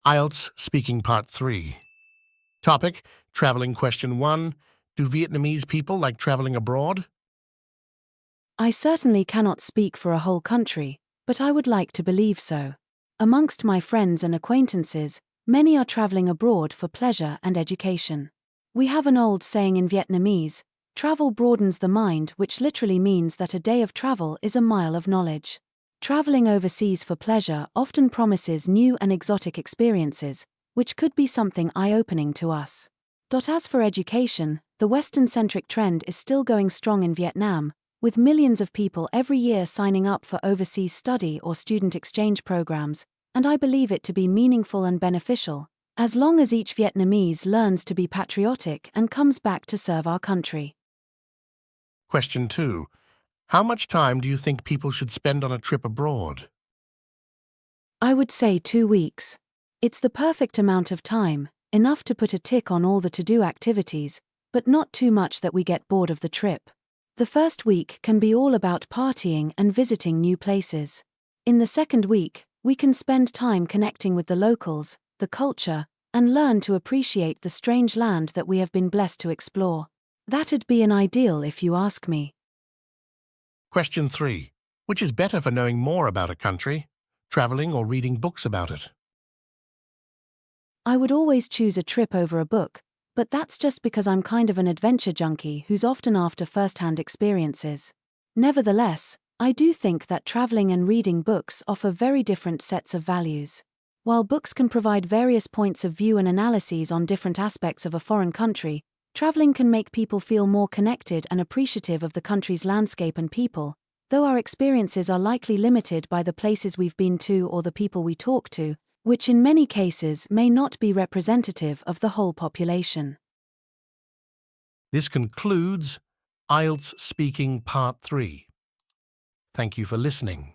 IELTS Speaking Part 3. Topic, Traveling Question 1. Do Vietnamese people like traveling abroad? I certainly cannot speak for a whole country, but I would like to believe so. Amongst my friends and acquaintances, many are traveling abroad for pleasure and education. We have an old saying in Vietnamese, travel broadens the mind, which literally means that a day of travel is a mile of knowledge. Traveling overseas for pleasure often promises new and exotic experiences, which could be something eye-opening to us. As for education, the Western-centric trend is still going strong in Vietnam, with millions of people every year signing up for overseas study or student exchange programs, and I believe it to be meaningful and beneficial, as long as each Vietnamese learns to be patriotic and comes back to serve our country. Question 2. How much time do you think people should spend on a trip abroad? I would say 2 weeks. It's the perfect amount of time, enough to put a tick on all the to-do activities, but not too much that we get bored of the trip. The first week can be all about partying and visiting new places. In the second week, we can spend time connecting with the locals, the culture, and learn to appreciate the strange land that we have been blessed to explore. That'd be an ideal if you ask me. Question 3. Which is better for knowing more about a country, traveling or reading books about it? I would always choose a trip over a book, but that's just because I'm kind of an adventure junkie who's often after first-hand experiences. Nevertheless, I do think that traveling and reading books offer very different sets of values. While books can provide various points of view and analyses on different aspects of a foreign country, traveling can make people feel more connected and appreciative of the country's landscape and people, though our experiences are likely limited by the places we've been to or the people we talk to, which in many cases may not be representative of the whole population. This concludes IELTS Speaking Part 3. Thank you for listening.